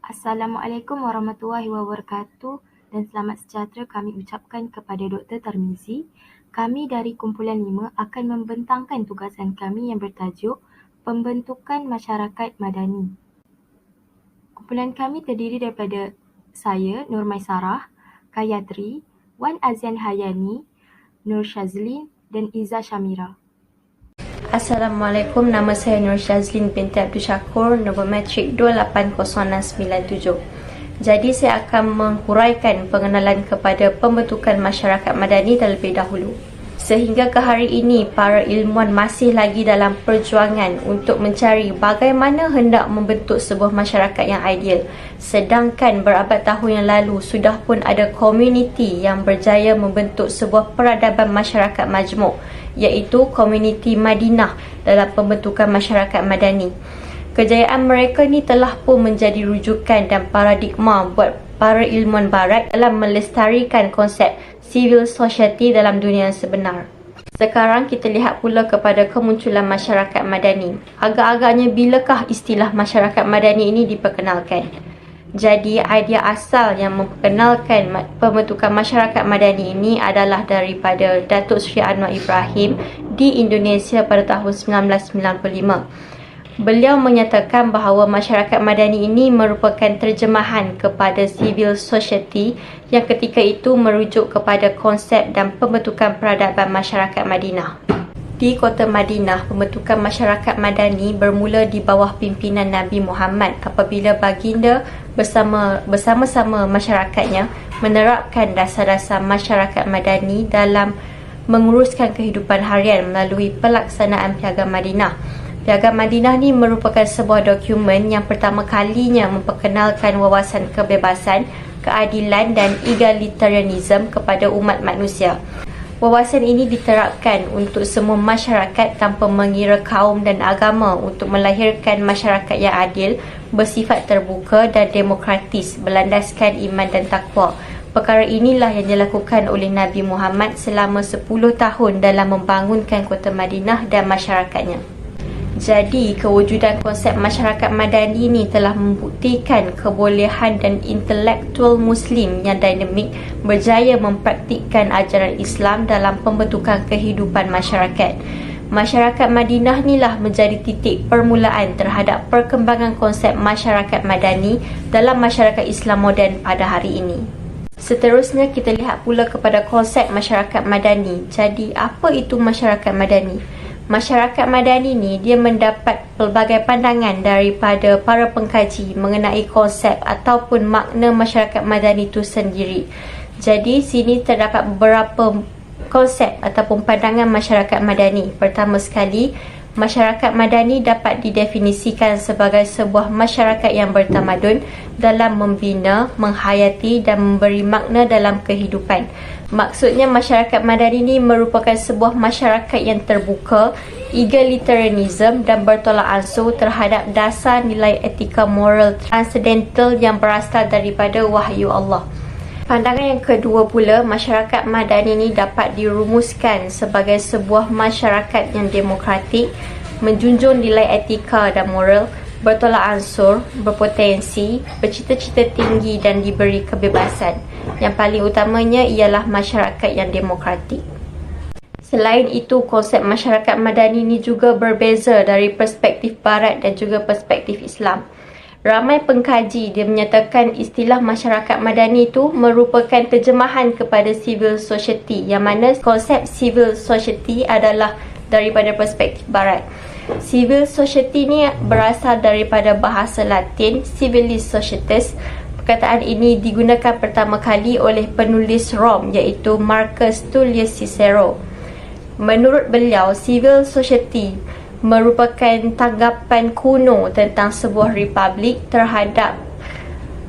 Assalamualaikum warahmatullahi wabarakatuh dan selamat sejahtera kami ucapkan kepada Dr. Tarmizi. Kami dari Kumpulan 5 akan membentangkan tugasan kami yang bertajuk Pembentukan Masyarakat Madani. Kumpulan kami terdiri daripada saya, Nur Maisarah, Kayatri, Wan Azian Hayani, Nur Shazlin dan Iza Shamira. Assalamualaikum, nama saya Nur Shazlin binti Abdul Syakur, nombor matrik 280697. Jadi saya akan menghuraikan pengenalan kepada pembentukan masyarakat madani terlebih dahulu. Sehingga ke hari ini, para ilmuwan masih lagi dalam perjuangan untuk mencari bagaimana hendak membentuk sebuah masyarakat yang ideal. Sedangkan berabad tahun yang lalu, sudah pun ada komuniti yang berjaya membentuk sebuah peradaban masyarakat majmuk, iaitu komuniti Madinah dalam pembentukan masyarakat madani. Kejayaan mereka ni telah pun menjadi rujukan dan paradigma buat para ilmuwan barat dalam melestarikan konsep civil society dalam dunia yang sebenar. Sekarang kita lihat pula kepada kemunculan masyarakat madani. Agak-agaknya bilakah istilah masyarakat madani ini diperkenalkan? Jadi idea asal yang memperkenalkan pembentukan masyarakat madani ini adalah daripada Datuk Seri Anwar Ibrahim di Indonesia pada tahun 1995. Beliau menyatakan bahawa masyarakat madani ini merupakan terjemahan kepada civil society yang ketika itu merujuk kepada konsep dan pembentukan peradaban masyarakat Madinah. Di kota Madinah, pembentukan masyarakat madani bermula di bawah pimpinan Nabi Muhammad apabila baginda bersama-sama masyarakatnya menerapkan dasar-dasar masyarakat madani dalam menguruskan kehidupan harian melalui pelaksanaan Piagam Madinah. Piagam Madinah ni merupakan sebuah dokumen yang pertama kalinya memperkenalkan wawasan kebebasan, keadilan dan egalitarianism kepada umat manusia. Wawasan ini diterapkan untuk semua masyarakat tanpa mengira kaum dan agama untuk melahirkan masyarakat yang adil, bersifat terbuka dan demokratis, berlandaskan iman dan takwa. Perkara inilah yang dilakukan oleh Nabi Muhammad selama 10 tahun dalam membangunkan kota Madinah dan masyarakatnya. Jadi, kewujudan konsep masyarakat madani ini telah membuktikan kebolehan dan intelektual Muslim yang dinamik berjaya mempraktikkan ajaran Islam dalam pembentukan kehidupan masyarakat. Masyarakat Madinah inilah menjadi titik permulaan terhadap perkembangan konsep masyarakat madani dalam masyarakat Islam moden pada hari ini. Seterusnya, kita lihat pula kepada konsep masyarakat madani. Jadi, apa itu masyarakat madani? Masyarakat madani ni dia mendapat pelbagai pandangan daripada para pengkaji mengenai konsep ataupun makna masyarakat madani itu sendiri. Jadi sini terdapat beberapa konsep ataupun pandangan masyarakat madani. Pertama sekali, masyarakat madani dapat didefinisikan sebagai sebuah masyarakat yang bertamadun dalam membina, menghayati dan memberi makna dalam kehidupan. Maksudnya masyarakat madani ini merupakan sebuah masyarakat yang terbuka, egalitarianism dan bertolak ansur terhadap dasar nilai etika moral transcendental yang berasal daripada wahyu Allah. Pandangan yang kedua pula, masyarakat madani ini dapat dirumuskan sebagai sebuah masyarakat yang demokratik, menjunjung nilai etika dan moral, bertolak ansur, berpotensi, bercita-cita tinggi dan diberi kebebasan. Yang paling utamanya ialah masyarakat yang demokratik. Selain itu, konsep masyarakat madani ini juga berbeza dari perspektif barat dan juga perspektif Islam. Ramai pengkaji dia menyatakan istilah masyarakat madani itu merupakan terjemahan kepada civil society, yang mana konsep civil society adalah daripada perspektif barat. Civil society ni berasal daripada bahasa Latin civilis societas. Perkataan ini digunakan pertama kali oleh penulis Rom iaitu Marcus Tullius Cicero. Menurut beliau, civil society merupakan tanggapan kuno tentang sebuah republik terhadap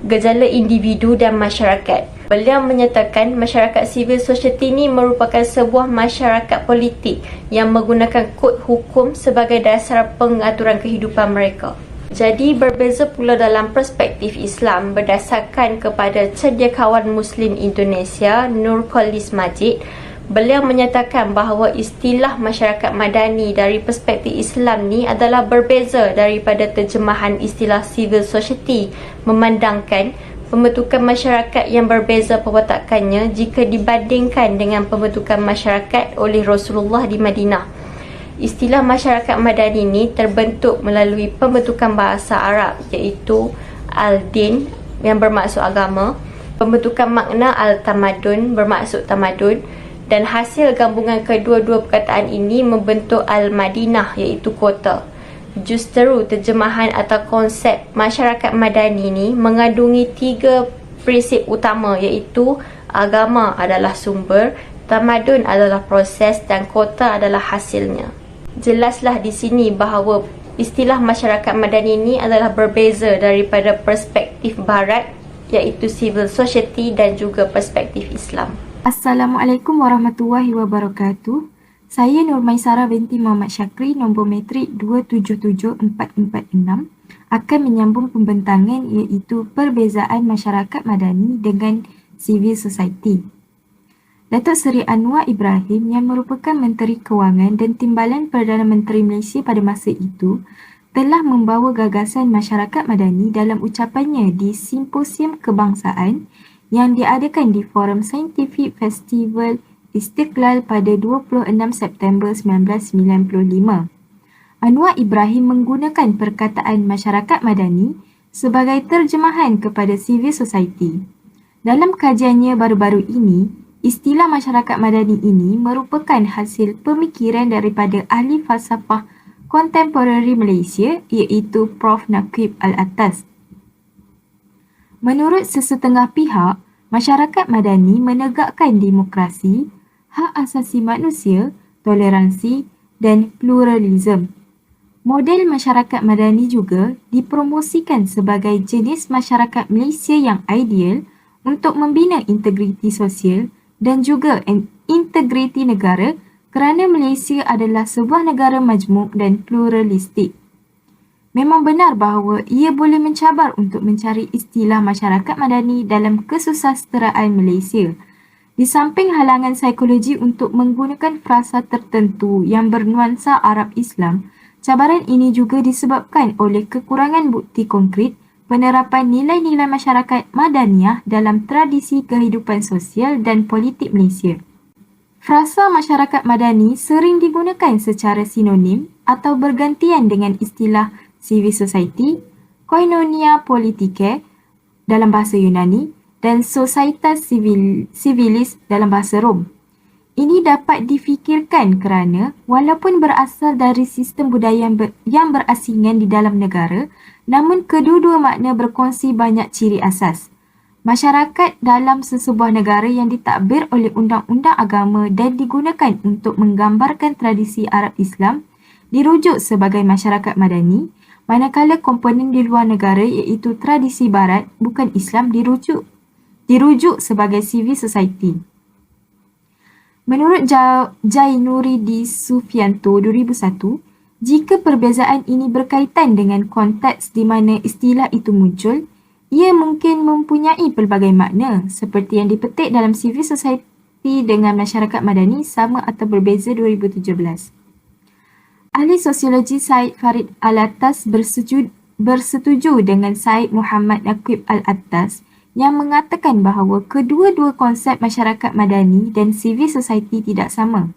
gejala individu dan masyarakat. Beliau menyatakan masyarakat civil society ini merupakan sebuah masyarakat politik yang menggunakan kod hukum sebagai dasar pengaturan kehidupan mereka. Jadi berbeza pula dalam perspektif Islam berdasarkan kepada cendekiawan Muslim Indonesia Nurcholish Madjid. Beliau menyatakan bahawa istilah masyarakat madani dari perspektif Islam ni adalah berbeza daripada terjemahan istilah civil society, memandangkan pembentukan masyarakat yang berbeza perwatakannya jika dibandingkan dengan pembentukan masyarakat oleh Rasulullah di Madinah. Istilah masyarakat madani ini terbentuk melalui pembentukan bahasa Arab iaitu al-din yang bermaksud agama, pembentukan makna al-tamadun bermaksud tamadun, dan hasil gabungan kedua-dua perkataan ini membentuk al-Madinah iaitu kota. Justeru terjemahan atau konsep masyarakat madani ini mengandungi 3 prinsip utama iaitu agama adalah sumber, tamadun adalah proses dan kota adalah hasilnya. Jelaslah di sini bahawa istilah masyarakat madani ini adalah berbeza daripada perspektif barat iaitu civil society dan juga perspektif Islam. Assalamualaikum warahmatullahi wabarakatuh. Saya Nurmaisara binti Muhammad Syakri, nombor matrik 277446, akan menyambung pembentangan iaitu perbezaan masyarakat madani dengan civil society. Datuk Seri Anwar Ibrahim yang merupakan Menteri Kewangan dan Timbalan Perdana Menteri Malaysia pada masa itu telah membawa gagasan masyarakat madani dalam ucapannya di Simposium Kebangsaan yang diadakan di Forum Saintifik Festival Istiqlal pada 26 September 1995. Anwar Ibrahim menggunakan perkataan masyarakat madani sebagai terjemahan kepada civil society. Dalam kajiannya baru-baru ini, istilah masyarakat madani ini merupakan hasil pemikiran daripada ahli falsafah kontemporari Malaysia iaitu Prof. Naqib Al-Attas. Menurut sesetengah pihak, masyarakat madani menegakkan demokrasi, hak asasi manusia, toleransi dan pluralisme. Model masyarakat madani juga dipromosikan sebagai jenis masyarakat Malaysia yang ideal untuk membina integriti sosial dan juga integriti negara kerana Malaysia adalah sebuah negara majmuk dan pluralistik. Memang benar bahawa ia boleh mencabar untuk mencari istilah masyarakat madani dalam kesusasteraan Malaysia. Di samping halangan psikologi untuk menggunakan frasa tertentu yang bernuansa Arab Islam, cabaran ini juga disebabkan oleh kekurangan bukti konkret penerapan nilai-nilai masyarakat madaniyah dalam tradisi kehidupan sosial dan politik Malaysia. Frasa masyarakat madani sering digunakan secara sinonim atau bergantian dengan istilah civil society, koinonia politicae dalam bahasa Yunani dan societas civilis dalam bahasa Rom. Ini dapat difikirkan kerana walaupun berasal dari sistem budaya yang berasingan di dalam negara, namun kedua-dua makna berkongsi banyak ciri asas. Masyarakat dalam sesebuah negara yang ditadbir oleh undang-undang agama dan digunakan untuk menggambarkan tradisi Arab Islam dirujuk sebagai masyarakat madani, manakala komponen di luar negara iaitu tradisi barat bukan Islam dirujuk sebagai civil society. Menurut Jainuri Sufianto 2001, jika perbezaan ini berkaitan dengan konteks di mana istilah itu muncul, ia mungkin mempunyai pelbagai makna seperti yang dipetik dalam civil society dengan masyarakat madani sama atau berbeza 2017. Ahli sosiologi Syed Farid Al-Attas bersetuju dengan Syed Muhammad Naqib Al-Attas yang mengatakan bahawa kedua-dua konsep masyarakat madani dan civil society tidak sama.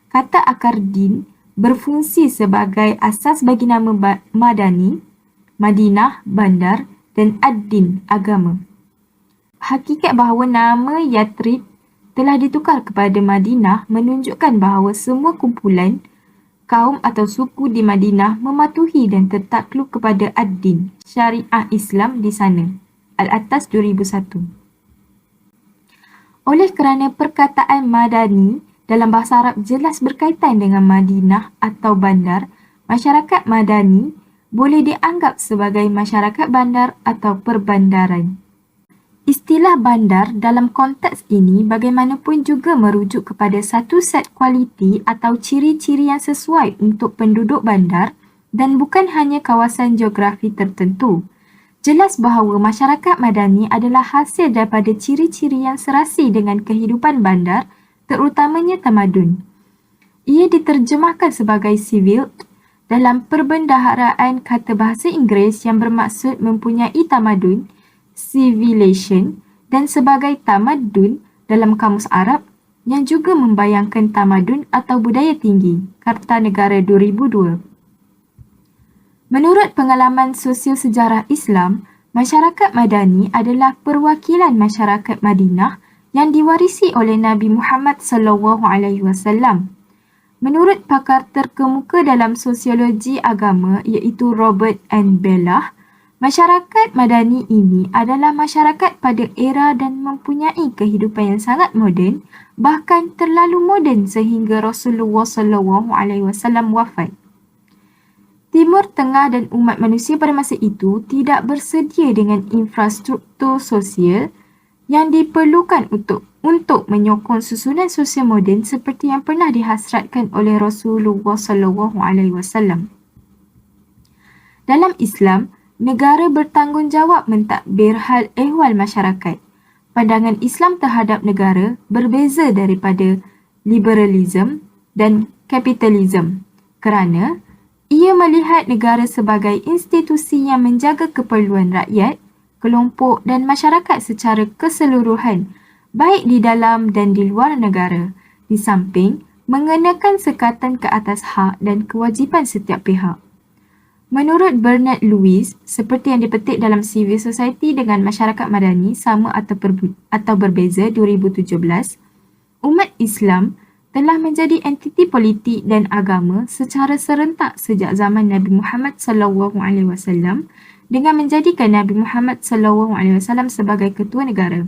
Kata akar din berfungsi sebagai asas bagi nama madani, Madinah, bandar dan ad-din, agama. Hakikat bahawa nama Yathrib telah ditukar kepada Madinah menunjukkan bahawa semua kumpulan, kaum atau suku di Madinah mematuhi dan tertakluk kepada ad-din, syariah Islam di sana. Al-Attas 2001. Oleh kerana perkataan madani dalam bahasa Arab jelas berkaitan dengan Madinah atau bandar, masyarakat madani boleh dianggap sebagai masyarakat bandar atau perbandaran. Istilah bandar dalam konteks ini bagaimanapun juga merujuk kepada satu set kualiti atau ciri-ciri yang sesuai untuk penduduk bandar dan bukan hanya kawasan geografi tertentu. Jelas bahawa masyarakat madani adalah hasil daripada ciri-ciri yang serasi dengan kehidupan bandar terutamanya tamadun. Ia diterjemahkan sebagai civil dalam perbendaharaan kata bahasa Inggeris yang bermaksud mempunyai tamadun, civilization, dan sebagai tamadun dalam Kamus Arab yang juga membayangkan tamadun atau budaya tinggi. Kartanegara 2002. Menurut pengalaman sosio-sejarah Islam, masyarakat Madani adalah perwakilan masyarakat Madinah yang diwarisi oleh Nabi Muhammad SAW. Menurut pakar terkemuka dalam sosiologi agama iaitu Robert N. Bellah, masyarakat Madani ini adalah masyarakat pada era dan mempunyai kehidupan yang sangat moden, bahkan terlalu moden sehingga Rasulullah SAW wafat. Timur Tengah dan umat manusia pada masa itu tidak bersedia dengan infrastruktur sosial yang diperlukan untuk menyokong susunan sosial moden seperti yang pernah dihasratkan oleh Rasulullah SAW. Dalam Islam, negara bertanggungjawab mentadbir hal ehwal masyarakat. Pandangan Islam terhadap negara berbeza daripada liberalisme dan kapitalisme kerana ia melihat negara sebagai institusi yang menjaga keperluan rakyat, kelompok dan masyarakat secara keseluruhan, baik di dalam dan di luar negara, di samping mengenakan sekatan ke atas hak dan kewajipan setiap pihak. Menurut Bernard Lewis, seperti yang dipetik dalam Civil Society dengan Masyarakat Madani Sama atau Berbeza 2017, umat Islam telah menjadi entiti politik dan agama secara serentak sejak zaman Nabi Muhammad SAW dengan menjadikan Nabi Muhammad SAW sebagai ketua negara.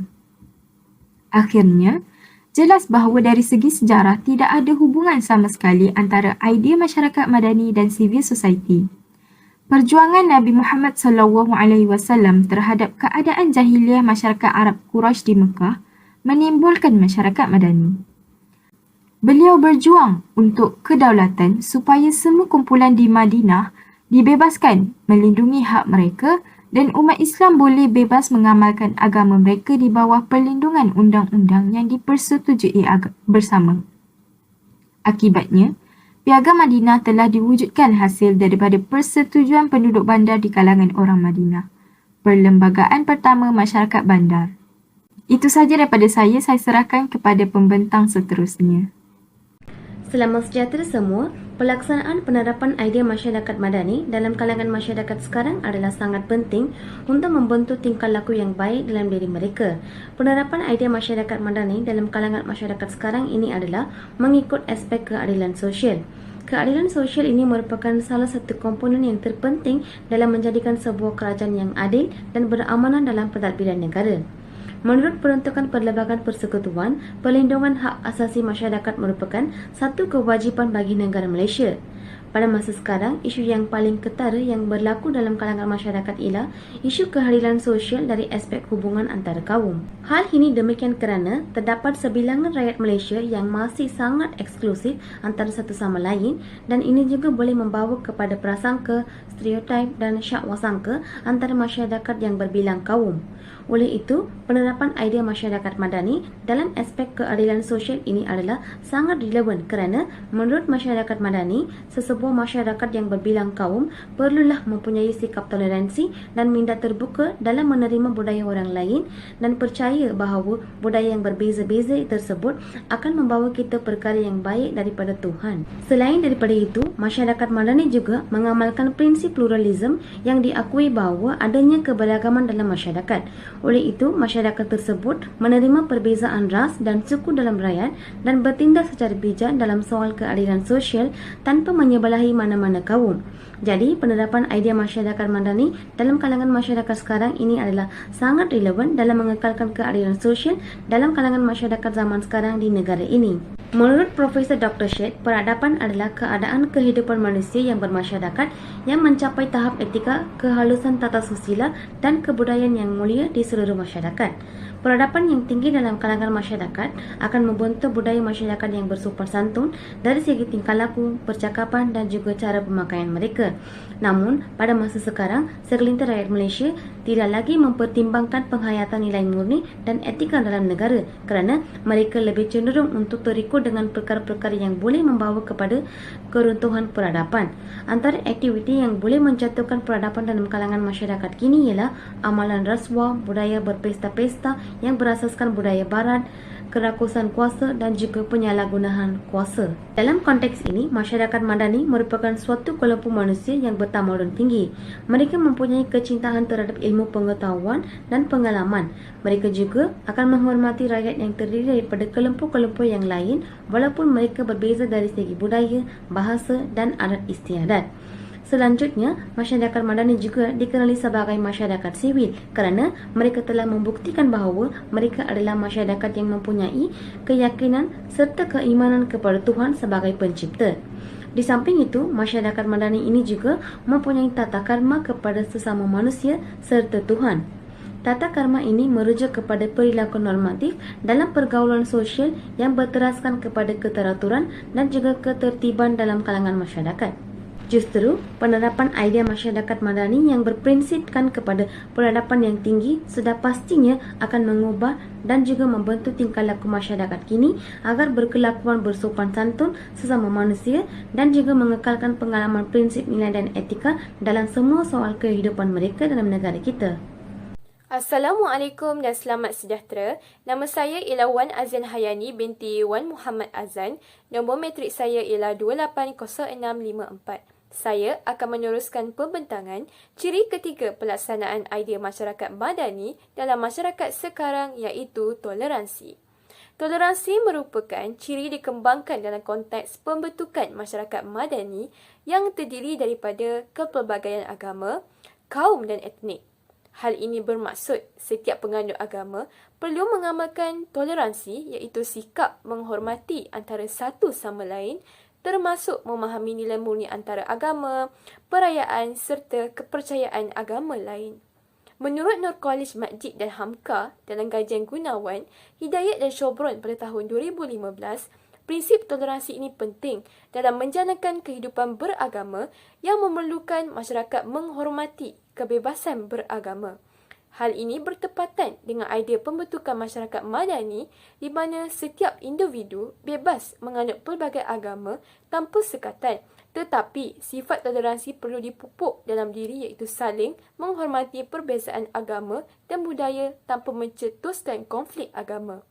Akhirnya, jelas bahawa dari segi sejarah tidak ada hubungan sama sekali antara idea masyarakat Madani dan civil society. Perjuangan Nabi Muhammad SAW terhadap keadaan jahiliah masyarakat Arab Quraisy di Mekah menimbulkan masyarakat Madani. Beliau berjuang untuk kedaulatan supaya semua kumpulan di Madinah dibebaskan, melindungi hak mereka dan umat Islam boleh bebas mengamalkan agama mereka di bawah perlindungan undang-undang yang dipersetujui bersama. Akibatnya, Piagam Madinah telah diwujudkan hasil daripada persetujuan penduduk bandar di kalangan orang Madinah. Perlembagaan pertama masyarakat bandar. Itu sahaja daripada saya serahkan kepada pembentang seterusnya. Selamat sejahtera semua, pelaksanaan penerapan idea masyarakat Madani dalam kalangan masyarakat sekarang adalah sangat penting untuk membentuk tingkah laku yang baik dalam diri mereka. Penerapan idea masyarakat Madani dalam kalangan masyarakat sekarang ini adalah mengikut aspek keadilan sosial. Keadilan sosial ini merupakan salah satu komponen yang terpenting dalam menjadikan sebuah kerajaan yang adil dan beramanah dalam pentadbiran negara. Menurut peruntukan Perlembagaan Persekutuan, perlindungan hak asasi masyarakat merupakan satu kewajipan bagi negara Malaysia. Pada masa sekarang, isu yang paling ketara yang berlaku dalam kalangan masyarakat ialah isu keadilan sosial dari aspek hubungan antara kaum. Hal ini demikian kerana terdapat sebilangan rakyat Malaysia yang masih sangat eksklusif antara satu sama lain dan ini juga boleh membawa kepada prasangka, stereotip dan syakwasangka antara masyarakat yang berbilang kaum. Oleh itu, penerapan idea masyarakat Madani dalam aspek keadilan sosial ini adalah sangat relevan kerana menurut masyarakat Madani, sesebuah masyarakat yang berbilang kaum perlulah mempunyai sikap toleransi dan minda terbuka dalam menerima budaya orang lain dan percaya bahawa budaya yang berbeza-beza tersebut akan membawa kita perkara yang baik daripada Tuhan. Selain daripada itu, masyarakat Madani juga mengamalkan prinsip pluralisme yang diakui bahawa adanya keberagaman dalam masyarakat. Oleh itu, masyarakat tersebut menerima perbezaan ras dan suku dalam rakyat dan bertindak secara bijak dalam soal keadilan sosial tanpa menyebelahi mana-mana kaum. Jadi, penerapan idea masyarakat Madani dalam kalangan masyarakat sekarang ini adalah sangat relevan dalam mengekalkan keadilan sosial dalam kalangan masyarakat zaman sekarang di negara ini. Menurut Profesor Dr. Syed, peradaban adalah keadaan kehidupan manusia yang bermasyarakat yang mencapai tahap etika, kehalusan tata susila dan kebudayaan yang mulia di seluruh masyarakat. Peradaban yang tinggi dalam kalangan masyarakat akan membentuk budaya masyarakat yang bersopan santun dari segi tingkah laku, percakapan dan juga cara pemakaian mereka. Namun, pada masa sekarang, segelintir rakyat Malaysia tidak lagi mempertimbangkan penghayatan nilai murni dan etika dalam negara kerana mereka lebih cenderung untuk terikut dengan perkara-perkara yang boleh membawa kepada keruntuhan peradaban. Antara aktiviti yang boleh menjatuhkan peradaban dalam kalangan masyarakat kini ialah amalan rasuah, budaya berpesta-pesta yang berasaskan budaya barat, kerakusan kuasa dan juga penyalahgunaan kuasa. Dalam konteks ini, masyarakat madani merupakan suatu kelompok manusia yang bertamadun tinggi. Mereka mempunyai kecintaan terhadap ilmu pengetahuan dan pengalaman. Mereka juga akan menghormati rakyat yang terdiri daripada kelompok-kelompok yang lain walaupun mereka berbeza dari segi budaya, bahasa dan adat istiadat. Selanjutnya, masyarakat madani juga dikenali sebagai masyarakat sivil kerana mereka telah membuktikan bahawa mereka adalah masyarakat yang mempunyai keyakinan serta keimanan kepada Tuhan sebagai pencipta. Di samping itu, masyarakat madani ini juga mempunyai tata karma kepada sesama manusia serta Tuhan. Tata karma ini merujuk kepada perilaku normatif dalam pergaulan sosial yang berteraskan kepada keteraturan dan juga ketertiban dalam kalangan masyarakat. Justru, penerapan idea masyarakat madani yang berprinsipkan kepada peradaban yang tinggi sudah pastinya akan mengubah dan juga membentuk tingkah laku masyarakat kini agar berkelakuan bersopan santun sesama manusia dan juga mengekalkan pengalaman prinsip nilai dan etika dalam semua soal kehidupan mereka dalam negara kita. Assalamualaikum dan selamat sejahtera. Nama saya ialah Wan Azan Hayani binti Wan Muhammad Azan. Nombor matrik saya ialah 280654. Saya akan meneruskan pembentangan ciri ketiga pelaksanaan idea masyarakat madani dalam masyarakat sekarang iaitu toleransi. Toleransi merupakan ciri dikembangkan dalam konteks pembentukan masyarakat madani yang terdiri daripada kepelbagaian agama, kaum dan etnik. Hal ini bermaksud setiap penganut agama perlu mengamalkan toleransi iaitu sikap menghormati antara satu sama lain termasuk memahami nilai murni antara agama, perayaan serta kepercayaan agama lain. Menurut Nur College Masjid dan Hamka dalam kajian Gunawan, Hidayat dan Shobron pada tahun 2015, prinsip toleransi ini penting dalam menjalankan kehidupan beragama yang memerlukan masyarakat menghormati kebebasan beragama. Hal ini bertepatan dengan idea pembentukan masyarakat madani di mana setiap individu bebas menganut pelbagai agama tanpa sekatan, tetapi sifat toleransi perlu dipupuk dalam diri iaitu saling menghormati perbezaan agama dan budaya tanpa mencetuskan konflik agama.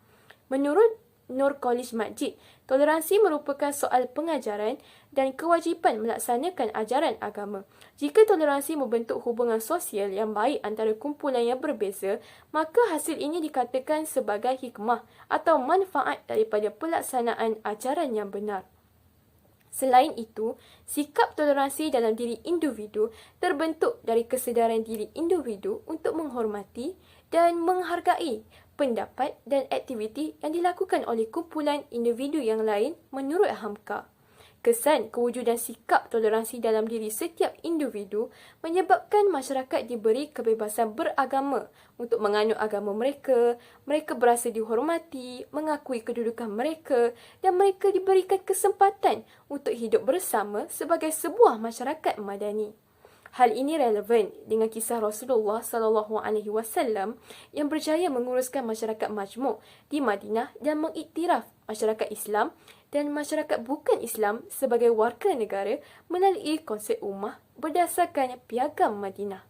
Menurut Nur College Masjid, toleransi merupakan soal pengajaran dan kewajipan melaksanakan ajaran agama. Jika toleransi membentuk hubungan sosial yang baik antara kumpulan yang berbeza, maka hasil ini dikatakan sebagai hikmah atau manfaat daripada pelaksanaan ajaran yang benar. Selain itu, sikap toleransi dalam diri individu terbentuk dari kesedaran diri individu untuk menghormati dan menghargai pendapat dan aktiviti yang dilakukan oleh kumpulan individu yang lain menurut Hamka. Kesan kewujudan sikap toleransi dalam diri setiap individu menyebabkan masyarakat diberi kebebasan beragama untuk menganut agama mereka, mereka berasa dihormati, mengakui kedudukan mereka dan mereka diberikan kesempatan untuk hidup bersama sebagai sebuah masyarakat madani. Hal ini relevan dengan kisah Rasulullah SAW yang berjaya menguruskan masyarakat majmuk di Madinah dan mengiktiraf masyarakat Islam dan masyarakat bukan Islam sebagai warga negara melalui konsep ummah berdasarkan Piagam Madinah.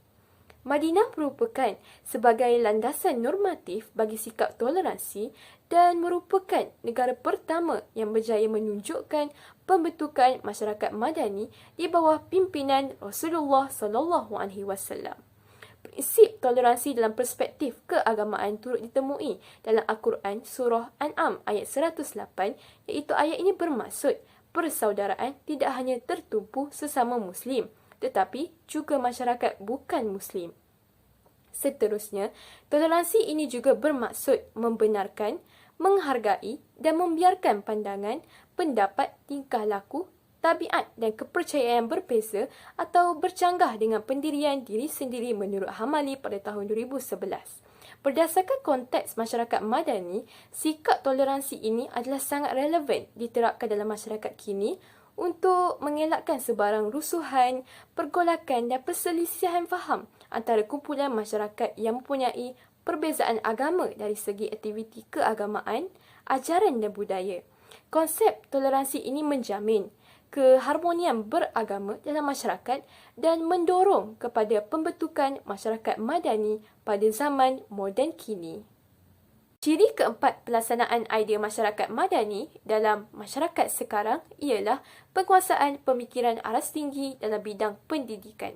Madinah merupakan sebagai landasan normatif bagi sikap toleransi dan merupakan negara pertama yang berjaya menunjukkan pembentukan masyarakat madani di bawah pimpinan Rasulullah SAW. Prinsip toleransi dalam perspektif keagamaan turut ditemui dalam Al-Quran surah An'am ayat 108 iaitu ayat ini bermaksud persaudaraan tidak hanya tertumpu sesama Muslim tetapi juga masyarakat bukan Muslim. Seterusnya, toleransi ini juga bermaksud membenarkan, menghargai dan membiarkan pandangan, pendapat, tingkah laku, tabiat dan kepercayaan berbeza atau bercanggah dengan pendirian diri sendiri menurut Hamali pada tahun 2011. Berdasarkan konteks masyarakat madani, sikap toleransi ini adalah sangat relevan diterapkan dalam masyarakat kini untuk mengelakkan sebarang rusuhan, pergolakan dan perselisihan faham antara kumpulan masyarakat yang mempunyai perbezaan agama dari segi aktiviti keagamaan, ajaran dan budaya. Konsep toleransi ini menjamin keharmonian beragama dalam masyarakat dan mendorong kepada pembentukan masyarakat madani pada zaman moden kini. Ciri keempat pelaksanaan idea masyarakat madani dalam masyarakat sekarang ialah penguasaan pemikiran aras tinggi dalam bidang pendidikan.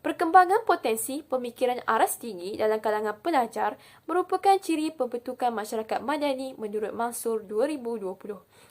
Perkembangan potensi pemikiran aras tinggi dalam kalangan pelajar merupakan ciri pembentukan masyarakat madani menurut Mansur 2020.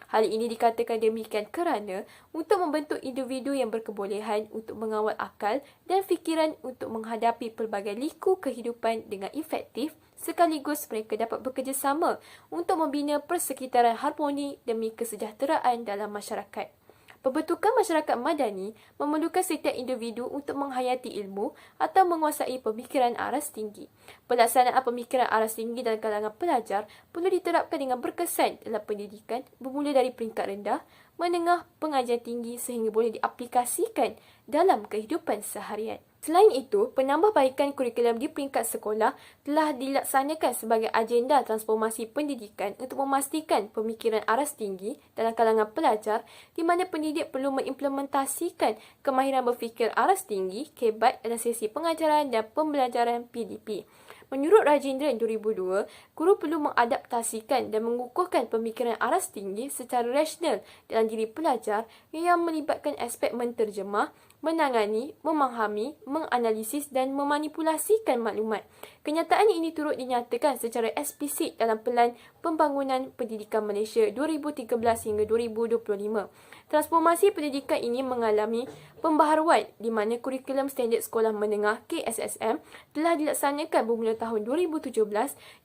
Hal ini dikatakan demikian kerana untuk membentuk individu yang berkebolehan untuk mengawal akal dan fikiran untuk menghadapi pelbagai liku kehidupan dengan efektif, sekaligus mereka dapat bekerjasama untuk membina persekitaran harmoni demi kesejahteraan dalam masyarakat. Pembentukan masyarakat madani memerlukan setiap individu untuk menghayati ilmu atau menguasai pemikiran aras tinggi. Pelaksanaan pemikiran aras tinggi dalam kalangan pelajar perlu diterapkan dengan berkesan dalam pendidikan bermula dari peringkat rendah, menengah, pengajian tinggi sehingga boleh diaplikasikan dalam kehidupan seharian. Selain itu, penambahbaikan kurikulum di peringkat sekolah telah dilaksanakan sebagai agenda transformasi pendidikan untuk memastikan pemikiran aras tinggi dalam kalangan pelajar di mana pendidik perlu mengimplementasikan kemahiran berfikir aras tinggi (KEBAT) dalam sesi pengajaran dan pembelajaran PDP. Menurut Rajendran 2002, guru perlu mengadaptasikan dan mengukuhkan pemikiran aras tinggi secara rasional dalam diri pelajar yang melibatkan aspek menterjemah, menangani, memahami, menganalisis dan memanipulasikan maklumat. Kenyataan ini turut dinyatakan secara eksplisit dalam Pelan Pembangunan Pendidikan Malaysia 2013 hingga 2025. Transformasi pendidikan ini mengalami pembaharuan di mana kurikulum standard sekolah menengah KSSM telah dilaksanakan bermula tahun 2017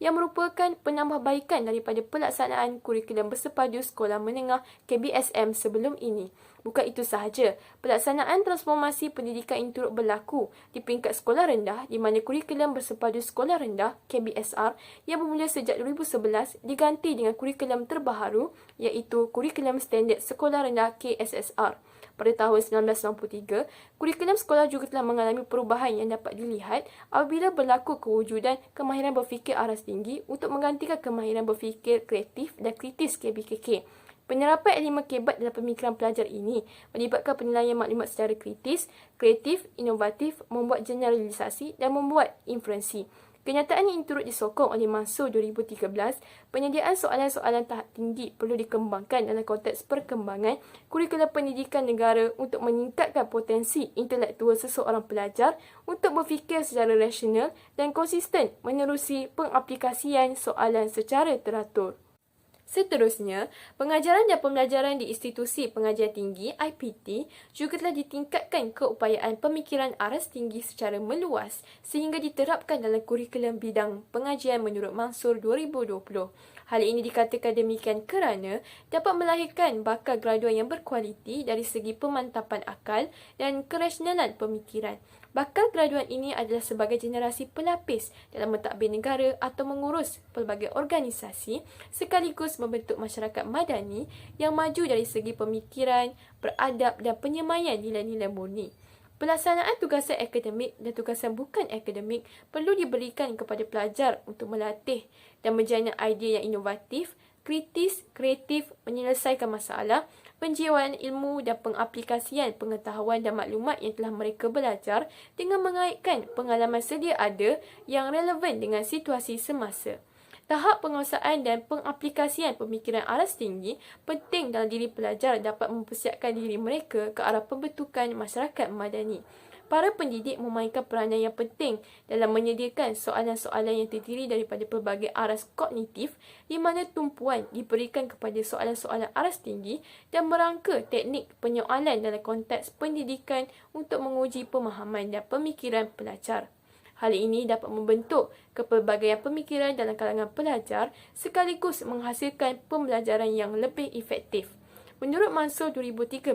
yang merupakan penambahbaikan daripada pelaksanaan kurikulum bersepadu sekolah menengah KBSM sebelum ini. Bukan itu sahaja, pelaksanaan transformasi pendidikan ini turut berlaku di peringkat sekolah rendah di mana kurikulum bersepadu sekolah rendah KBSR yang bermula sejak 2011 diganti dengan kurikulum terbaharu iaitu kurikulum standard sekolah rendah KSSR. Pada tahun 1993, kurikulum sekolah juga telah mengalami perubahan yang dapat dilihat apabila berlaku kewujudan kemahiran berfikir aras tinggi untuk menggantikan kemahiran berfikir kreatif dan kritis KBKK. Penerapan elemen KEBAT dalam pemikiran pelajar ini melibatkan penilaian maklumat secara kritis, kreatif, inovatif, membuat generalisasi dan membuat inferensi. Kenyataan ini turut disokong oleh Mansur 2013, penyediaan soalan-soalan tahap tinggi perlu dikembangkan dalam konteks perkembangan kurikulum pendidikan negara untuk meningkatkan potensi intelektual seseorang pelajar untuk berfikir secara rasional dan konsisten menerusi pengaplikasian soalan secara teratur. Seterusnya, pengajaran dan pembelajaran di institusi pengajian tinggi IPT juga telah ditingkatkan keupayaan pemikiran aras tinggi secara meluas sehingga diterapkan dalam kurikulum bidang pengajian menurut Mansur 2020. Hal ini dikatakan demikian kerana dapat melahirkan bakal graduan yang berkualiti dari segi pemantapan akal dan kerasionalan pemikiran. Bakal graduan ini adalah sebagai generasi pelapis dalam mentadbir negara atau mengurus pelbagai organisasi sekaligus membentuk masyarakat madani yang maju dari segi pemikiran, beradab dan penyemaian nilai-nilai murni. Pelaksanaan tugasan akademik dan tugasan bukan akademik perlu diberikan kepada pelajar untuk melatih dan menjana idea yang inovatif, kritis, kreatif, menyelesaikan masalah, penjiwaan ilmu dan pengaplikasian pengetahuan dan maklumat yang telah mereka belajar dengan mengaitkan pengalaman sedia ada yang relevan dengan situasi semasa. Tahap penguasaan dan pengaplikasian pemikiran aras tinggi penting dalam diri pelajar dapat mempersiapkan diri mereka ke arah pembentukan masyarakat madani. Para pendidik memainkan peranan yang penting dalam menyediakan soalan-soalan yang terdiri daripada pelbagai aras kognitif di mana tumpuan diberikan kepada soalan-soalan aras tinggi dan merangka teknik penyoalan dalam konteks pendidikan untuk menguji pemahaman dan pemikiran pelajar. Hal ini dapat membentuk kepelbagaian pemikiran dalam kalangan pelajar sekaligus menghasilkan pembelajaran yang lebih efektif. Menurut Mansur 2013,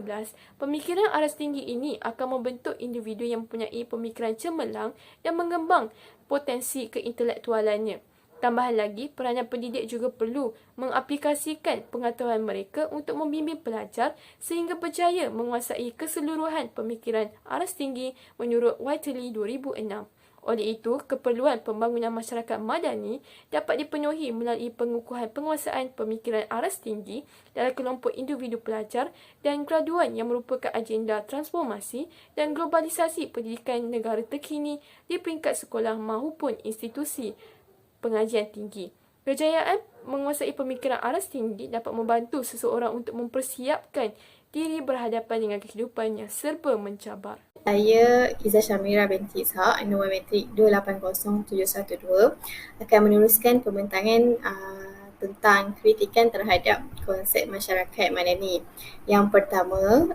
pemikiran aras tinggi ini akan membentuk individu yang mempunyai pemikiran cemerlang dan mengembang potensi keintelektualannya. Tambahan lagi, peranan pendidik juga perlu mengaplikasikan pengetahuan mereka untuk membimbing pelajar sehingga berjaya menguasai keseluruhan pemikiran aras tinggi menurut Whiteley 2006. Oleh itu, keperluan pembangunan masyarakat madani dapat dipenuhi melalui pengukuhan penguasaan pemikiran aras tinggi dalam kelompok individu pelajar dan graduan yang merupakan agenda transformasi dan globalisasi pendidikan negara terkini di peringkat sekolah maupun institusi pengajian tinggi. Kejayaan menguasai pemikiran aras tinggi dapat membantu seseorang untuk mempersiapkan diri berhadapan dengan kehidupan yang serba mencabar. Saya Iza Syamira binti Ishak, nombor matrik 280712, akan meneruskan pembentangan tentang kritikan terhadap konsep masyarakat madani. Yang pertama,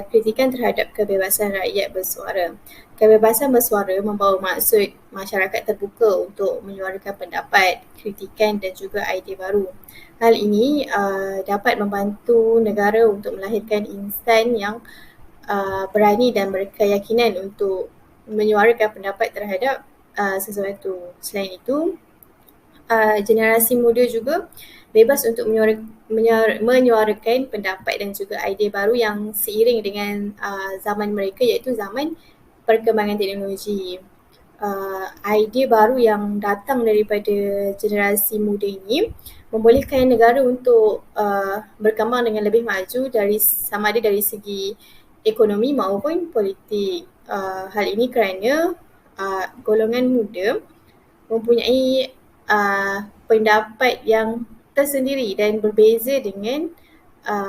kritikan terhadap kebebasan rakyat bersuara. Kebebasan bersuara membawa maksud masyarakat terbuka untuk menyuarakan pendapat, kritikan dan juga idea baru. Hal ini dapat membantu negara untuk melahirkan insan yang berani dan berkeyakinan untuk menyuarakan pendapat terhadap sesuatu. Selain itu, generasi muda juga bebas untuk menyuarakan pendapat dan juga idea baru yang seiring dengan zaman mereka, iaitu zaman perkembangan teknologi. Idea baru yang datang daripada generasi muda ini membolehkan negara untuk berkembang dengan lebih maju sama ada dari segi ekonomi maupun politik. Hal ini kerana golongan muda mempunyai pendapat yang tersendiri dan berbeza dengan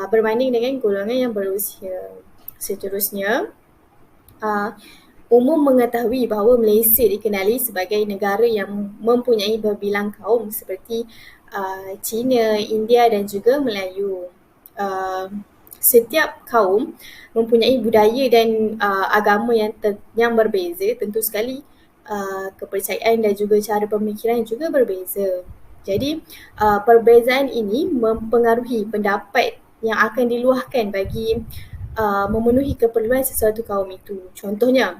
berbanding dengan golongan yang berusia. Seterusnya, umum mengetahui bahawa Malaysia dikenali sebagai negara yang mempunyai berbilang kaum seperti Cina, India dan juga Melayu. Setiap kaum mempunyai budaya dan agama yang berbeza, tentu sekali kepercayaan dan juga cara pemikiran juga berbeza. Jadi perbezaan ini mempengaruhi pendapat yang akan diluahkan bagi memenuhi keperluan sesuatu kaum itu. Contohnya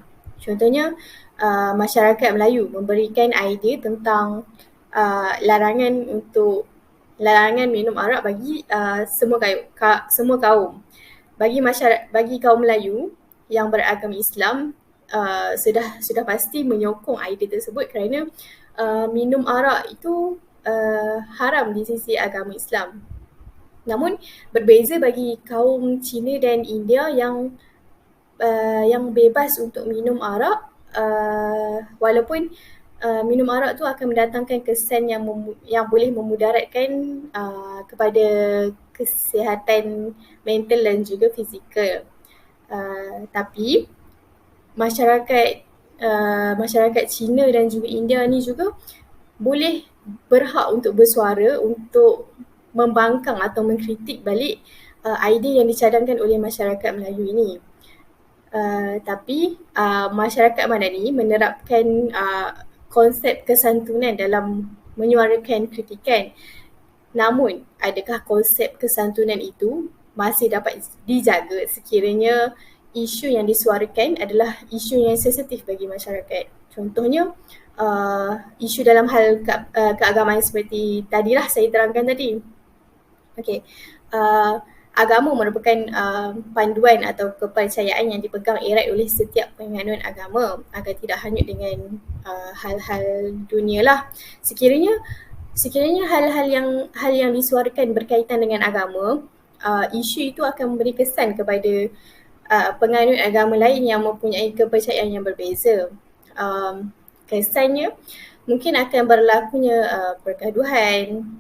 masyarakat Melayu memberikan idea tentang larangan minum arak bagi semua kaum. Bagi kaum Melayu yang beragama Islam sudah pasti menyokong idea tersebut kerana minum arak itu haram di sisi agama Islam. Namun berbeza bagi kaum Cina dan India yang bebas untuk minum arak, walaupun minum arak tu akan mendatangkan kesan yang boleh memudaratkan kepada kesihatan mental dan juga fizikal. Tapi masyarakat Cina dan juga India ni juga boleh berhak untuk bersuara untuk membangkang atau mengkritik balik idea yang dicadangkan oleh masyarakat Melayu ini. Tapi masyarakat madani menerapkan konsep kesantunan dalam menyuarakan kritikan. Namun, adakah konsep kesantunan itu masih dapat dijaga sekiranya isu yang disuarakan adalah isu yang sensitif bagi masyarakat? Contohnya, isu dalam hal keagamaan seperti tadilah saya terangkan tadi. Okey. Agama merupakan panduan atau kepercayaan yang dipegang erat oleh setiap penganut agama agar tidak hanyut dengan hal-hal dunia lah. Sekiranya hal yang disuarakan berkaitan dengan agama, isu itu akan memberi kesan kepada penganut agama lain yang mempunyai kepercayaan yang berbeza. Kesannya mungkin akan berlakunya pergaduhan,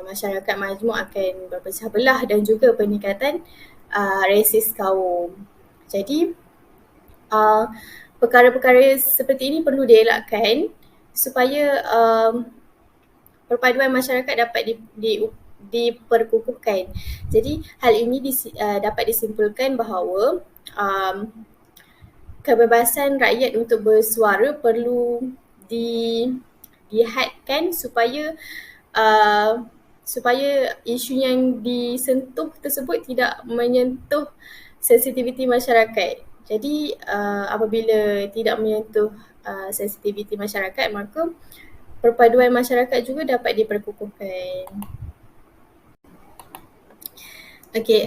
masyarakat majmuk akan berpecah belah dan juga peningkatan resis kaum. Jadi perkara-perkara seperti ini perlu dielakkan supaya perpaduan masyarakat dapat diperkukuhkan. Jadi hal ini dapat disimpulkan bahawa kebebasan rakyat untuk bersuara perlu dihadkan supaya isu yang disentuh tersebut tidak menyentuh sensitiviti masyarakat. Jadi apabila tidak menyentuh sensitiviti masyarakat, maka perpaduan masyarakat juga dapat diperkukuhkan. Okey,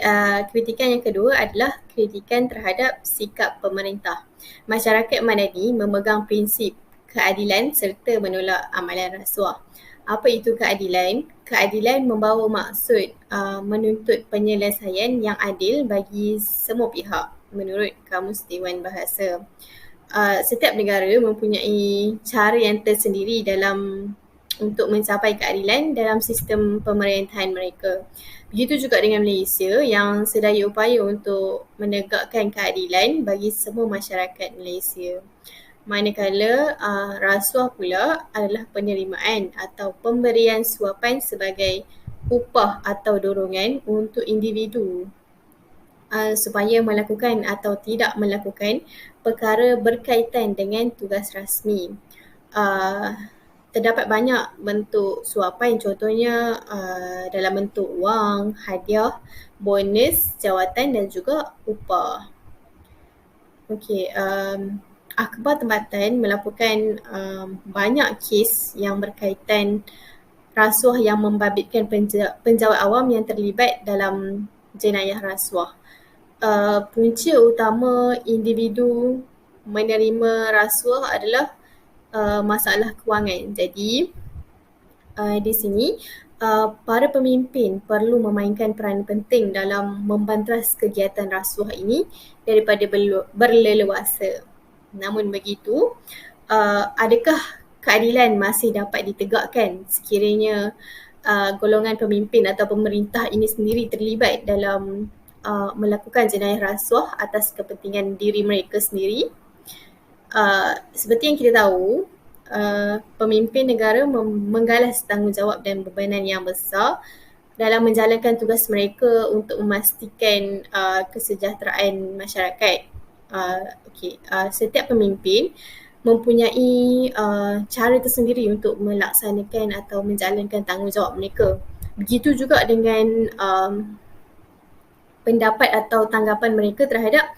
kritikan yang kedua adalah kritikan terhadap sikap pemerintah. Masyarakat Madani memegang prinsip keadilan serta menolak amalan rasuah. Apa itu keadilan? Keadilan membawa maksud menuntut penyelesaian yang adil bagi semua pihak menurut Kamus Dewan Bahasa. Setiap negara mempunyai cara yang tersendiri untuk mencapai keadilan dalam sistem pemerintahan mereka. Begitu juga dengan Malaysia yang sedaya upaya untuk menegakkan keadilan bagi semua masyarakat Malaysia. Manakala rasuah pula adalah penerimaan atau pemberian suapan sebagai upah atau dorongan untuk individu supaya melakukan atau tidak melakukan perkara berkaitan dengan tugas rasmi. Terdapat banyak bentuk suapan, contohnya dalam bentuk wang, hadiah, bonus, jawatan dan juga upah. Okey, akhbar tempatan melaporkan banyak kes yang berkaitan rasuah yang membabitkan penjawat awam yang terlibat dalam jenayah rasuah. Punca utama individu menerima rasuah adalah masalah kewangan. Jadi di sini para pemimpin perlu memainkan peranan penting dalam membanteras kegiatan rasuah ini daripada berleluasa. Namun begitu, adakah keadilan masih dapat ditegakkan sekiranya golongan pemimpin atau pemerintah ini sendiri terlibat dalam melakukan jenayah rasuah atas kepentingan diri mereka sendiri? Seperti yang kita tahu, pemimpin negara menggalas tanggungjawab dan bebanan yang besar dalam menjalankan tugas mereka untuk memastikan kesejahteraan masyarakat. Setiap pemimpin mempunyai cara tersendiri untuk melaksanakan atau menjalankan tanggungjawab mereka. Begitu juga dengan pendapat atau tanggapan mereka terhadap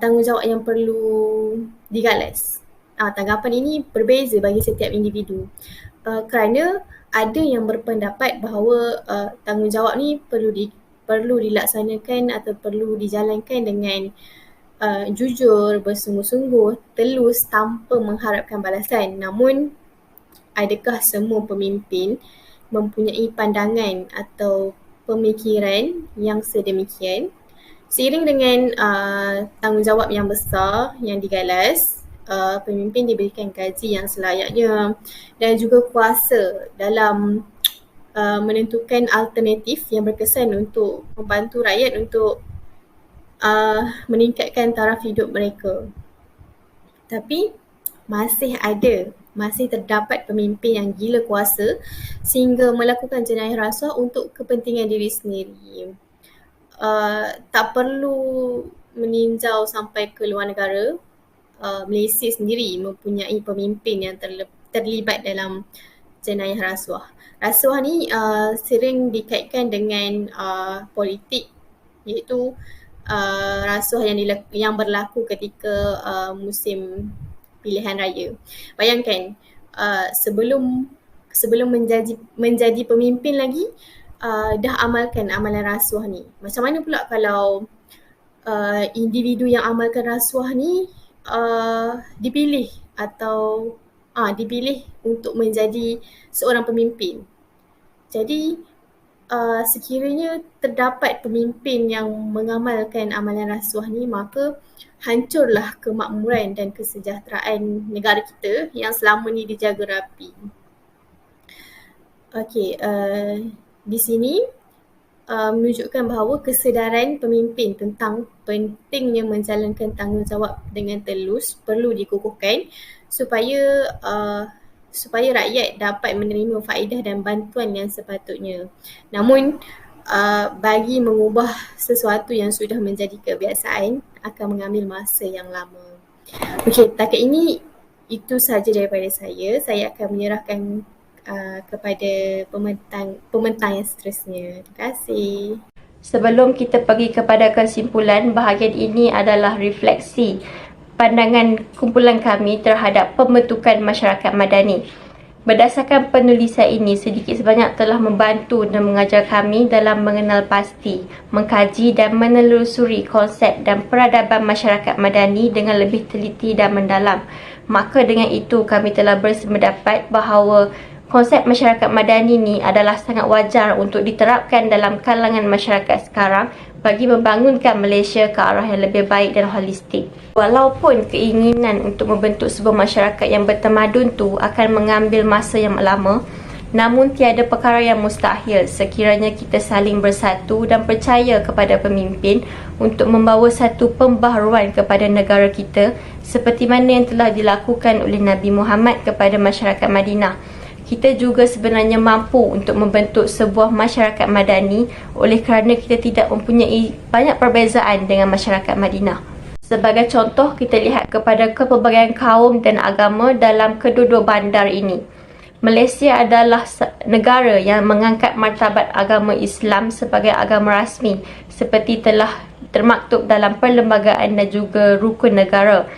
tanggungjawab yang perlu digalas. Tanggapan ini berbeza bagi setiap individu kerana ada yang berpendapat bahawa tanggungjawab ni perlu dilaksanakan atau perlu dijalankan dengan jujur, bersungguh-sungguh, telus tanpa mengharapkan balasan. Namun adakah semua pemimpin mempunyai pandangan atau pemikiran yang sedemikian? Seiring dengan tanggungjawab yang besar yang digalas, pemimpin diberikan gaji yang selayaknya dan juga kuasa dalam menentukan alternatif yang berkesan untuk membantu rakyat untuk meningkatkan taraf hidup mereka. Tapi masih terdapat pemimpin yang gila kuasa sehingga melakukan jenayah rasuah untuk kepentingan diri sendiri. Tak perlu meninjau sampai ke luar negara. Malaysia sendiri mempunyai pemimpin yang terlibat dalam jenayah rasuah. Rasuah ni sering dikaitkan dengan politik, iaitu rasuah yang berlaku ketika musim pilihan raya. Bayangkan sebelum menjadi pemimpin lagi dah amalkan amalan rasuah ni. Macam mana pula kalau individu yang amalkan rasuah ni dipilih untuk menjadi seorang pemimpin. Jadi sekiranya terdapat pemimpin yang mengamalkan amalan rasuah ni, maka hancurlah kemakmuran dan kesejahteraan negara kita yang selama ni dijaga rapi. Di sini menunjukkan bahawa kesedaran pemimpin tentang pentingnya menjalankan tanggungjawab dengan telus perlu dikukuhkan supaya rakyat dapat menerima faedah dan bantuan yang sepatutnya. Namun bagi mengubah sesuatu yang sudah menjadi kebiasaan akan mengambil masa yang lama. Takat ini itu sahaja daripada saya. Saya akan menyerahkan kepada pementang yang seterusnya. Terima kasih. Sebelum kita pergi kepada kesimpulan, bahagian ini adalah refleksi pandangan kumpulan kami terhadap pembentukan masyarakat madani. Berdasarkan penulisan ini, sedikit sebanyak telah membantu dan mengajar kami dalam mengenal pasti, mengkaji dan menelusuri konsep dan peradaban masyarakat madani dengan lebih teliti dan mendalam. Maka dengan itu, kami telah bersependapat bahawa konsep masyarakat madani ni adalah sangat wajar untuk diterapkan dalam kalangan masyarakat sekarang bagi membangunkan Malaysia ke arah yang lebih baik dan holistik. Walaupun keinginan untuk membentuk sebuah masyarakat yang bertamadun tu akan mengambil masa yang lama, namun tiada perkara yang mustahil sekiranya kita saling bersatu dan percaya kepada pemimpin untuk membawa satu pembaharuan kepada negara kita seperti mana yang telah dilakukan oleh Nabi Muhammad kepada masyarakat Madinah. Kita juga sebenarnya mampu untuk membentuk sebuah masyarakat madani oleh kerana kita tidak mempunyai banyak perbezaan dengan masyarakat Madinah. Sebagai contoh, kita lihat kepada kepelbagaian kaum dan agama dalam kedua-dua bandar ini. Malaysia adalah negara yang mengangkat martabat agama Islam sebagai agama rasmi seperti telah termaktub dalam perlembagaan dan juga rukun negara.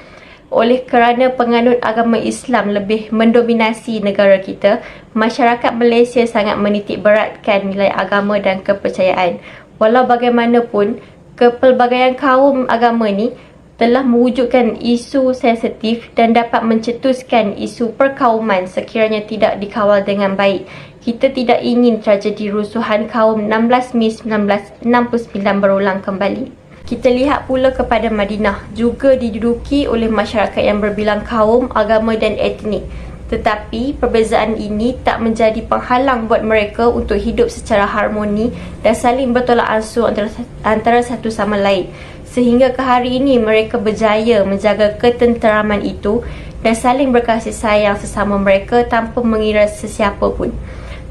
Oleh kerana penganut agama Islam lebih mendominasi negara kita, masyarakat Malaysia sangat menitik beratkan nilai agama dan kepercayaan. Walau bagaimanapun, kepelbagaian kaum agama ni telah mewujudkan isu sensitif dan dapat mencetuskan isu perkauman sekiranya tidak dikawal dengan baik. Kita tidak ingin tragedi rusuhan kaum 16 Mei 1969 berulang kembali. Kita lihat pula kepada Madinah, juga diduduki oleh masyarakat yang berbilang kaum, agama dan etnik. Tetapi perbezaan ini tak menjadi penghalang buat mereka untuk hidup secara harmoni dan saling bertolak ansur antara satu sama lain. Sehingga ke hari ini mereka berjaya menjaga ketenteraman itu dan saling berkasih sayang sesama mereka tanpa mengira sesiapa pun.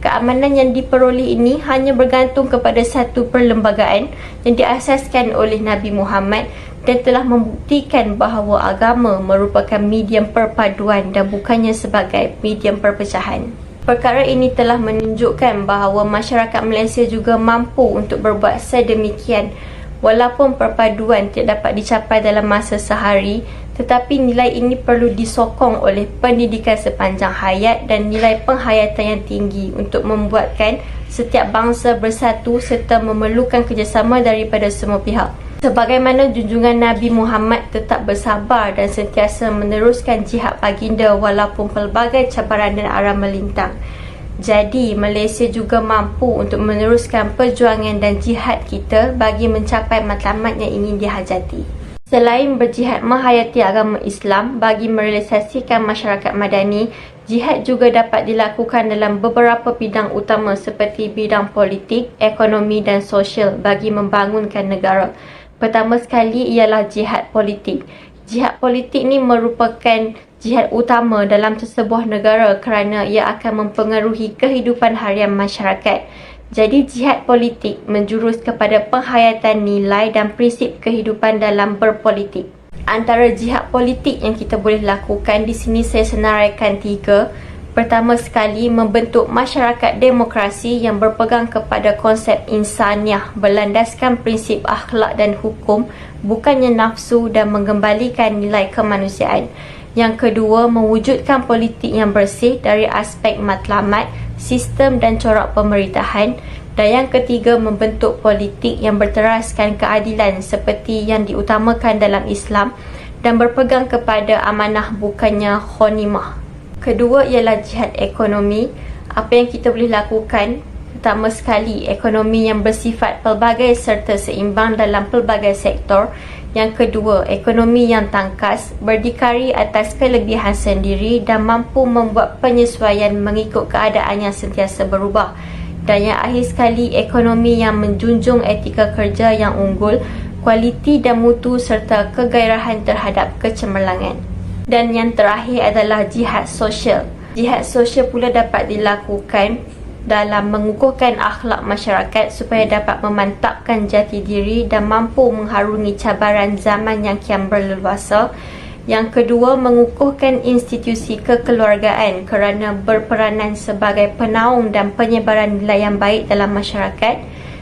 Keamanan yang diperoleh ini hanya bergantung kepada satu perlembagaan yang diasaskan oleh Nabi Muhammad dan telah membuktikan bahawa agama merupakan medium perpaduan dan bukannya sebagai medium perpecahan. Perkara ini telah menunjukkan bahawa masyarakat Malaysia juga mampu untuk berbuat sedemikian. Walaupun perpaduan tidak dapat dicapai dalam masa sehari, tetapi nilai ini perlu disokong oleh pendidikan sepanjang hayat dan nilai penghayatan yang tinggi untuk membuatkan setiap bangsa bersatu serta memerlukan kerjasama daripada semua pihak. Sebagaimana junjungan Nabi Muhammad tetap bersabar dan sentiasa meneruskan jihad baginda walaupun pelbagai cabaran dan arang melintang. Jadi, Malaysia juga mampu untuk meneruskan perjuangan dan jihad kita bagi mencapai matlamat yang ingin dihajati. Selain berjihad menghayati agama Islam bagi merealisasikan masyarakat madani, jihad juga dapat dilakukan dalam beberapa bidang utama seperti bidang politik, ekonomi dan sosial bagi membangunkan negara. Pertama sekali ialah jihad politik. Jihad politik ni merupakan jihad utama dalam sesebuah negara kerana ia akan mempengaruhi kehidupan harian masyarakat. Jadi jihad politik menjurus kepada penghayatan nilai dan prinsip kehidupan dalam berpolitik. Antara jihad politik yang kita boleh lakukan di sini saya senaraikan 3. Pertama sekali, membentuk masyarakat demokrasi yang berpegang kepada konsep insaniah berlandaskan prinsip akhlak dan hukum, bukannya nafsu dan mengembalikan nilai kemanusiaan. Yang kedua, mewujudkan politik yang bersih dari aspek matlamat, sistem dan corak pemerintahan. Dan yang ketiga, membentuk politik yang berteraskan keadilan seperti yang diutamakan dalam Islam dan berpegang kepada amanah bukannya ghanimah. Kedua ialah jihad ekonomi. Apa yang kita boleh lakukan? Pertama sekali, ekonomi yang bersifat pelbagai serta seimbang dalam pelbagai sektor. Yang kedua, ekonomi yang tangkas, berdikari atas kelebihan sendiri dan mampu membuat penyesuaian mengikut keadaan yang sentiasa berubah. Dan yang akhir sekali, ekonomi yang menjunjung etika kerja yang unggul, kualiti dan mutu serta kegairahan terhadap kecemerlangan. Dan yang terakhir adalah jihad sosial. Jihad sosial pula dapat dilakukan dalam mengukuhkan akhlak masyarakat supaya dapat memantapkan jati diri dan mampu mengharungi cabaran zaman yang kian berleluasa. Yang kedua, mengukuhkan institusi kekeluargaan kerana berperanan sebagai penaung dan penyebaran nilai yang baik dalam masyarakat.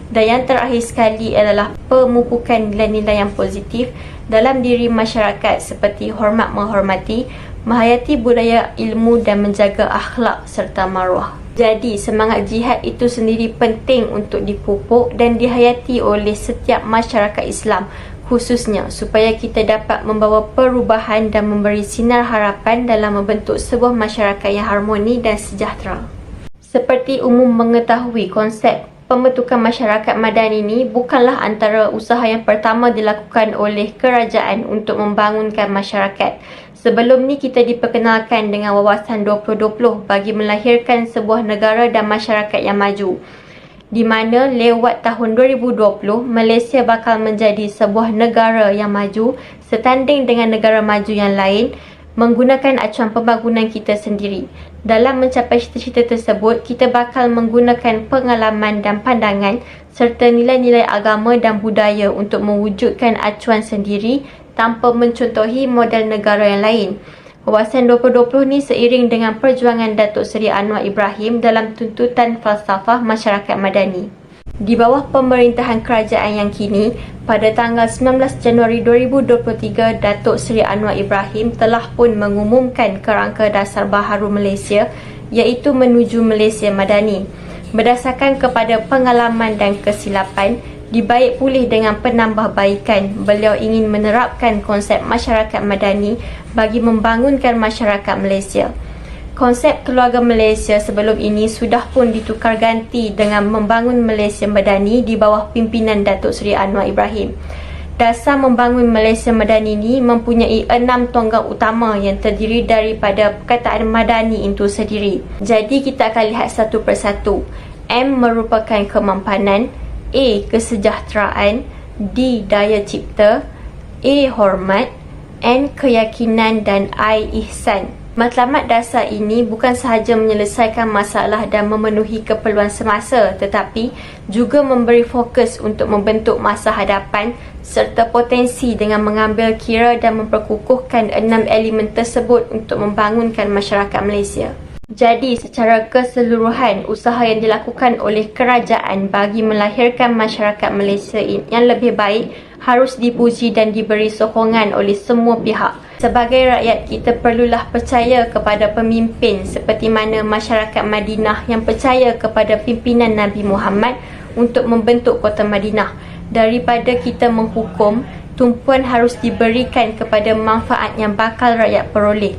Dan yang terakhir sekali adalah pemupukan nilai-nilai yang positif dalam diri masyarakat seperti hormat menghormati, menghayati budaya ilmu dan menjaga akhlak serta maruah. Jadi, semangat jihad itu sendiri penting untuk dipupuk dan dihayati oleh setiap masyarakat Islam, khususnya supaya kita dapat membawa perubahan dan memberi sinar harapan dalam membentuk sebuah masyarakat yang harmoni dan sejahtera. Seperti umum mengetahui, konsep pembentukan masyarakat madani ini bukanlah antara usaha yang pertama dilakukan oleh kerajaan untuk membangunkan masyarakat. Sebelum ni kita diperkenalkan dengan wawasan 2020 bagi melahirkan sebuah negara dan masyarakat yang maju, di mana lewat tahun 2020 Malaysia bakal menjadi sebuah negara yang maju setanding dengan negara maju yang lain menggunakan acuan pembangunan kita sendiri. Dalam mencapai cita-cita tersebut, kita bakal menggunakan pengalaman dan pandangan serta nilai-nilai agama dan budaya untuk mewujudkan acuan sendiri tanpa mencontohi model negara yang lain. Wawasan 2020 ni seiring dengan perjuangan Datuk Seri Anwar Ibrahim dalam tuntutan falsafah masyarakat madani. Di bawah pemerintahan kerajaan yang kini, pada tanggal 19 Januari 2023, Datuk Seri Anwar Ibrahim telah pun mengumumkan kerangka dasar baharu Malaysia, iaitu menuju Malaysia Madani. Berdasarkan kepada pengalaman dan kesilapan, dibaik pulih dengan penambahbaikan, beliau ingin menerapkan konsep masyarakat madani bagi membangunkan masyarakat Malaysia. Konsep keluarga Malaysia sebelum ini sudah pun ditukar ganti dengan membangun Malaysia Madani di bawah pimpinan Datuk Seri Anwar Ibrahim. Dasar membangun Malaysia Madani ini mempunyai 6 tonggak utama yang terdiri daripada perkataan madani itu sendiri. Jadi kita akan lihat satu persatu. M merupakan kemampanan, A kesejahteraan, D daya cipta, A hormat, N keyakinan dan I ihsan. Matlamat dasar ini bukan sahaja menyelesaikan masalah dan memenuhi keperluan semasa, tetapi juga memberi fokus untuk membentuk masa hadapan serta potensi dengan mengambil kira dan memperkukuhkan 6 elemen tersebut untuk membangunkan masyarakat Malaysia. Jadi, secara keseluruhan, usaha yang dilakukan oleh kerajaan bagi melahirkan masyarakat Malaysia yang lebih baik harus dipuji dan diberi sokongan oleh semua pihak. Sebagai rakyat, kita perlulah percaya kepada pemimpin seperti mana masyarakat Madinah yang percaya kepada pimpinan Nabi Muhammad untuk membentuk kota Madinah. Daripada kita menghukum, tumpuan harus diberikan kepada manfaat yang bakal rakyat peroleh.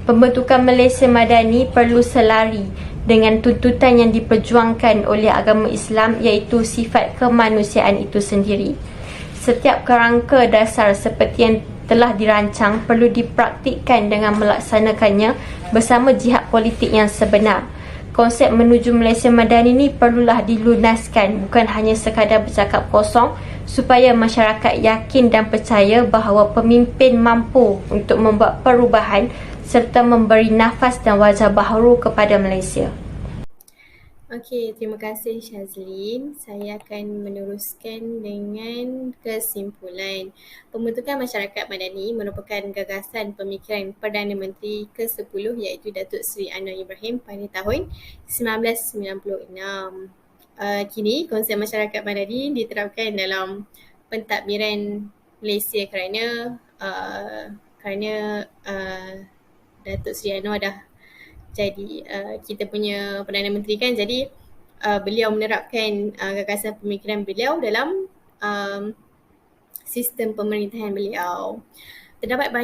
Pembentukan Malaysia Madani perlu selari dengan tuntutan yang diperjuangkan oleh agama Islam, iaitu sifat kemanusiaan itu sendiri. Setiap kerangka dasar seperti yang telah dirancang perlu dipraktikkan dengan melaksanakannya bersama jihad politik yang sebenar. Konsep menuju Malaysia Madani ini perlulah dilunaskan, bukan hanya sekadar bercakap kosong, supaya masyarakat yakin dan percaya bahawa pemimpin mampu untuk membuat perubahan serta memberi nafas dan wajah baharu kepada Malaysia. Okey, terima kasih Syazlin. Saya akan meneruskan dengan kesimpulan. Pembentukan masyarakat madani merupakan gagasan pemikiran Perdana Menteri ke-10 iaitu Datuk Seri Anwar Ibrahim pada tahun 1996. Kini konsep masyarakat madani diterapkan dalam pentadbiran Malaysia kerana Datuk Seri Anwar dah jadi kita punya Perdana Menteri kan, jadi beliau menerapkan gagasan pemikiran beliau dalam sistem pemerintahan beliau. Terdapat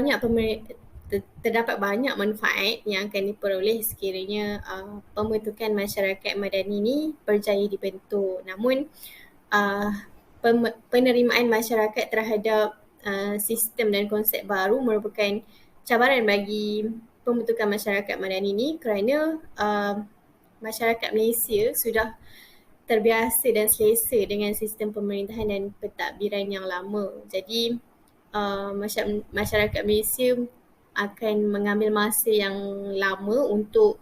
banyak manfaat yang akan diperoleh sekiranya pembentukan masyarakat madani ini berjaya dibentuk. Namun penerimaan masyarakat terhadap sistem dan konsep baru merupakan cabaran bagi pembentukan masyarakat madani ini kerana masyarakat Malaysia sudah terbiasa dan selesa dengan sistem pemerintahan dan pentadbiran yang lama. Jadi masyarakat Malaysia akan mengambil masa yang lama untuk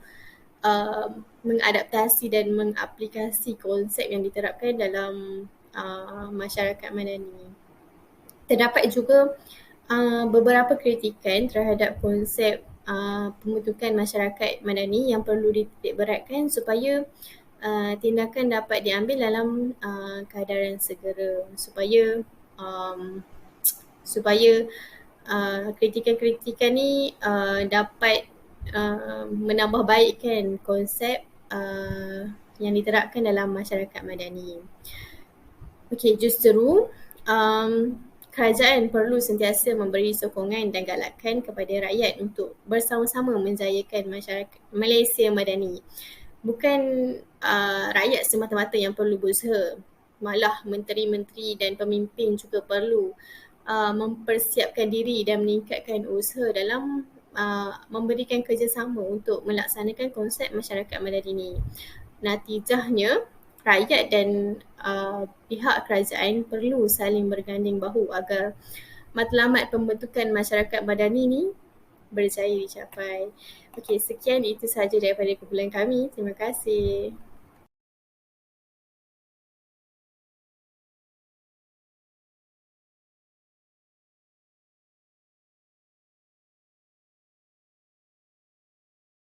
mengadaptasi dan mengaplikasi konsep yang diterapkan dalam masyarakat madani. Terdapat juga beberapa kritikan terhadap konsep pembentukan masyarakat madani yang perlu dititik beratkan supaya tindakan dapat diambil dalam keadaan segera, supaya kritikan-kritikan ni dapat menambah baikkan konsep yang diterapkan dalam masyarakat madani. Okey, justru kerajaan perlu sentiasa memberi sokongan dan galakan kepada rakyat untuk bersama-sama menjayakan masyarakat Malaysia madani. Bukan rakyat semata-mata yang perlu berusaha, malah menteri-menteri dan pemimpin juga perlu mempersiapkan diri dan meningkatkan usaha dalam memberikan kerjasama untuk melaksanakan konsep masyarakat madani ini. Natijahnya, rakyat dan pihak kerajaan perlu saling berganding bahu agar matlamat pembentukan masyarakat madani ini berjaya dicapai. Okey, sekian itu sahaja daripada kumpulan kami. Terima kasih.